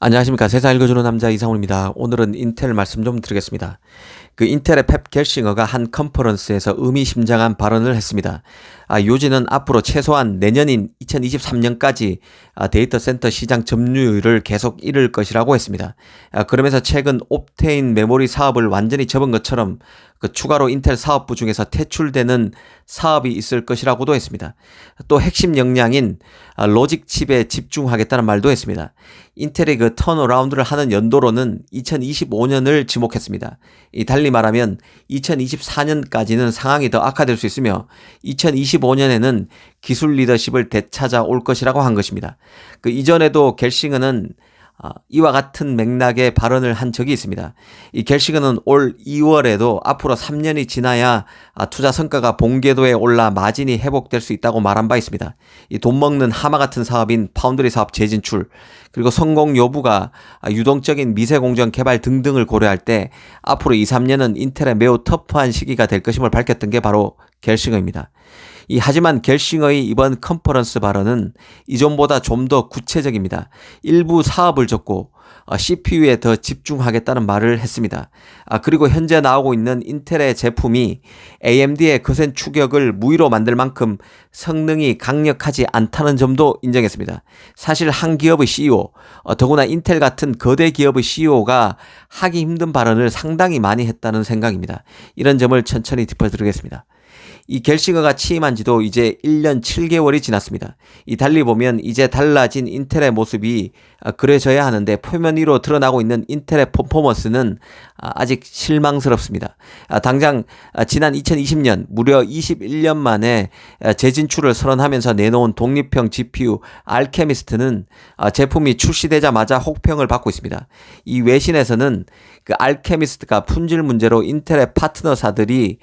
안녕하십니까. 세상 읽어주는 남자 이상훈입니다. 오늘은 인텔 말씀 좀 드리겠습니다. 인텔의 펩 겔싱어가 한 컨퍼런스에서 의미심장한 발언을 했습니다. 요지는 앞으로 최소한 내년인 2023년까지 데이터 센터 시장 점유율을 계속 잃을 것이라고 했습니다. 그러면서 최근 옵테인 메모리 사업을 완전히 접은 것처럼 추가로 인텔 사업부 중에서 퇴출되는 사업이 있을 것이라고도 했습니다. 또 핵심 역량인 로직 칩에 집중하겠다는 말도 했습니다. 인텔이 턴어라운드를 하는 연도로는 2025년을 지목했습니다. 달리 말하면 2024년까지는 상황이 더 악화될 수 있으며 2025년에는 기술 리더십을 되찾아올 것이라고 한 것입니다. 이전에도 겔싱어는 이와 같은 맥락의 발언을 한 적이 있습니다. 이 겔싱어는 올 2월에도 앞으로 3년이 지나야 투자 성과가 본 궤도에 올라 마진이 회복될 수 있다고 말한 바 있습니다. 이 돈 먹는 하마 같은 사업인 파운드리 사업 재진출, 그리고 성공 여부가 유동적인 미세 공정 개발 등등을 고려할 때 앞으로 2, 3년은 인텔의 매우 터프한 시기가 될 것임을 밝혔던 게 바로 겔싱어입니다. 하지만 겔싱어의 이번 컨퍼런스 발언은 이전보다 좀 더 구체적입니다. 일부 사업을 접고 CPU에 더 집중하겠다는 말을 했습니다. 그리고 현재 나오고 있는 인텔의 제품이 AMD의 거센 추격을 무위로 만들 만큼 성능이 강력하지 않다는 점도 인정했습니다. 사실 한 기업의 CEO, 더구나 인텔 같은 거대 기업의 CEO가 하기 힘든 발언을 상당히 많이 했다는 생각입니다. 이런 점을 천천히 짚어드리겠습니다. 이 겔싱어가 취임한 지도 이제 1년 7개월이 지났습니다. 달리 보면 이제 달라진 인텔의 모습이 그려져야 하는데 표면 위로 드러나고 있는 인텔의 퍼포먼스는 아직 실망스럽습니다. 당장 지난 2020년 무려 21년 만에 재진출을 선언하면서 내놓은 독립형 GPU 알케미스트는 제품이 출시되자마자 혹평을 받고 있습니다. 이 외신에서는 알케미스트가 품질 문제로 인텔의 파트너사들이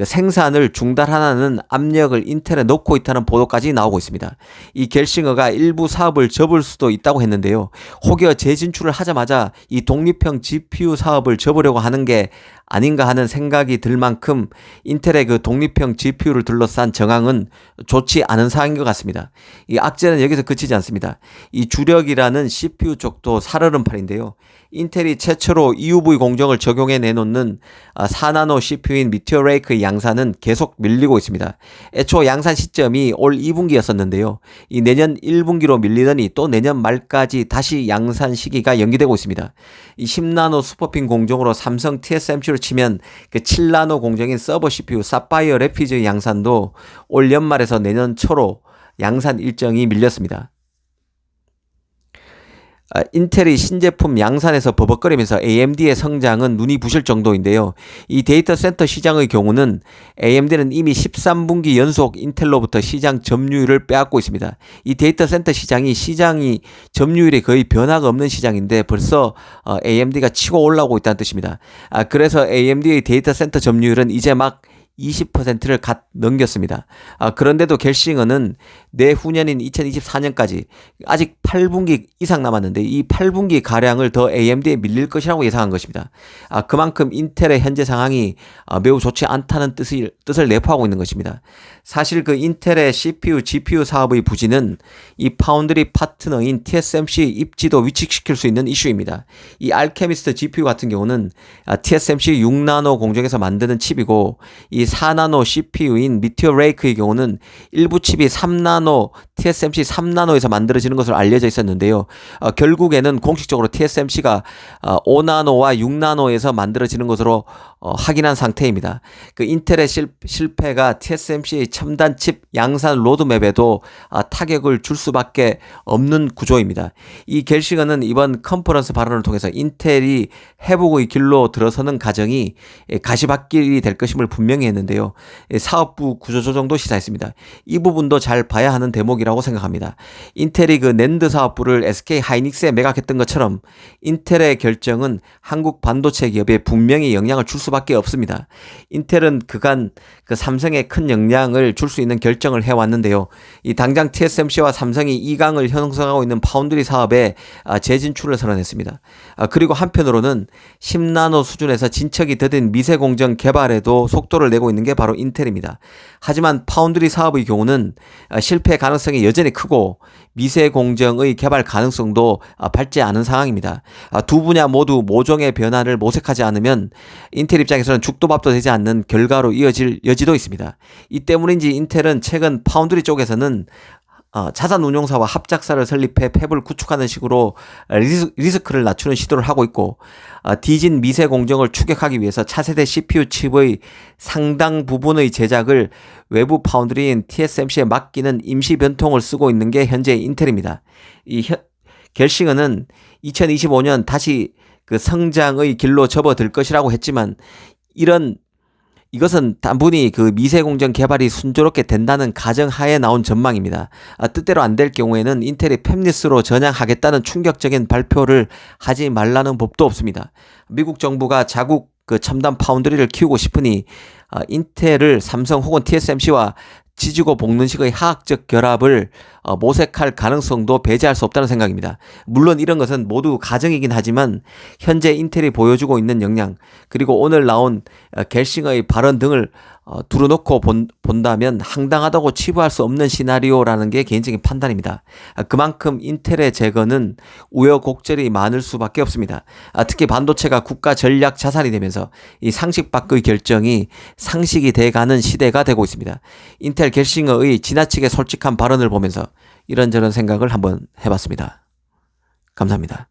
생산을 중단하는 압력을 인텔에 넣고 있다는 보도까지 나오고 있습니다. 이 겔싱어가 일부 사업을 접을 수도 있다고 했는데요. 혹여 재진출을 하자마자 이 독립형 GPU 사업을 접으려고 하는 게 아닌가 하는 생각이 들 만큼 인텔의 독립형 GPU를 둘러싼 정황은 좋지 않은 상황인 것 같습니다. 이 악재는 여기서 그치지 않습니다. 이 주력이라는 CPU 쪽도 살얼음판인데요. 인텔이 최초로 EUV 공정을 적용해 내놓는 4나노 CPU인 미티어 레이크의 양산은 계속 밀리고 있습니다. 애초 양산 시점이 올 2분기였었는데요. 이 내년 1분기로 밀리더니 또 내년 말까지 다시 양산 시기가 연기되고 있습니다. 이 10나노 슈퍼핀 공정으로 삼성 TSMC로 치면 7나노 공정인 서버 CPU 사파이어 래피즈 양산도 올 연말에서 내년 초로 양산 일정이 밀렸습니다. 인텔이 신제품 양산에서 버벅거리면서 AMD의 성장은 눈이 부실 정도인데요. 이 데이터 센터 시장의 경우는 AMD는 이미 13분기 연속 인텔로부터 시장 점유율을 빼앗고 있습니다. 이 데이터 센터 시장이 점유율이 거의 변화가 없는 시장인데 벌써 AMD가 치고 올라오고 있다는 뜻입니다. 그래서 AMD의 데이터 센터 점유율은 이제 막 20%를 갓 넘겼습니다. 그런데도 겔싱어는 내후년인 2024년까지 아직 8분기 이상 남았는데 이 8분기 가량을 더 AMD에 밀릴 것이라고 예상한 것입니다. 그만큼 인텔의 현재 상황이 매우 좋지 않다는 뜻을 내포하고 있는 것입니다. 사실 인텔의 CPU, GPU 사업의 부진은 이 파운드리 파트너인 TSMC 입지도 위축시킬 수 있는 이슈입니다. 이 알케미스트 GPU 같은 경우는 TSMC 6나노 공정에서 만드는 칩이고 이 4나노 CPU인 미티어 레이크의 경우는 일부 칩이 3나노, TSMC 3나노에서 만들어지는 것으로 알려져 있었는데요. 결국에는 공식적으로 TSMC가 5나노와 6나노에서 만들어지는 것으로 확인한 상태입니다. 인텔의 실패가 TSMC의 첨단 칩 양산 로드맵에도 타격을 줄 수밖에 없는 구조입니다. 이 겔싱어는 이번 컨퍼런스 발언을 통해서 인텔이 회복의 길로 들어서는 과정이 가시밭길이 될 것임을 분명히 했는데요. 사업부 구조조정도 시사했습니다. 이 부분도 잘 봐야 하는 대목이라고 생각합니다. 인텔이 낸드 사업부를 SK 하이닉스에 매각했던 것처럼 인텔의 결정은 한국 반도체 기업에 분명히 영향을 줄 수밖에 없습니다. 인텔은 그간 삼성에 큰 영향을 줄 수 있는 결정 결정을 해왔는데요. 이 당장 TSMC와 삼성이 이강을 형성하고 있는 파운드리 사업에 재진출을 선언했습니다. 그리고 한편으로는 10나노 수준에서 진척이 더딘 미세 공정 개발에도 속도를 내고 있는 게 바로 인텔입니다. 하지만 파운드리 사업의 경우는 실패 가능성이 여전히 크고 미세 공정의 개발 가능성도 밝지 않은 상황입니다. 두 분야 모두 모종의 변화를 모색하지 않으면 인텔 입장에서는 죽도 밥도 되지 않는 결과로 이어질 여지도 있습니다. 이 때문인지 인텔은 최근 파운드리 쪽에서는 자산 운용사와 합작사를 설립해 팹을 구축하는 식으로 리스크를 낮추는 시도를 하고 있고, 뒤진 미세 공정을 추격하기 위해서 차세대 CPU 칩의 상당 부분의 제작을 외부 파운드리인 TSMC에 맡기는 임시 변통을 쓰고 있는 게 현재 인텔입니다. 겔싱어는 2025년 다시 그 성장의 길로 접어들 것이라고 했지만, 이것은 단분히 그 미세공정 개발이 순조롭게 된다는 가정하에 나온 전망입니다. 뜻대로 안 될 경우에는 인텔이 팹리스로 전향하겠다는 충격적인 발표를 하지 말라는 법도 없습니다. 미국 정부가 자국 그 첨단 파운드리를 키우고 싶으니 인텔을 삼성 혹은 TSMC와 지지고 볶는 식의 화학적 결합을 모색할 가능성도 배제할 수 없다는 생각입니다. 물론 이런 것은 모두 가정이긴 하지만 현재 인텔이 보여주고 있는 역량, 그리고 오늘 나온 겔싱어의 발언 등을 두루놓고 본다면 황당하다고 치부할 수 없는 시나리오라는 게 개인적인 판단입니다. 그만큼 인텔의 재건은 우여곡절이 많을 수밖에 없습니다. 특히 반도체가 국가 전략 자산이 되면서 이 상식 밖의 결정이 상식이 돼가는 시대가 되고 있습니다. 인텔 겔싱어의 지나치게 솔직한 발언을 보면서 이런저런 생각을 한번 해봤습니다. 감사합니다.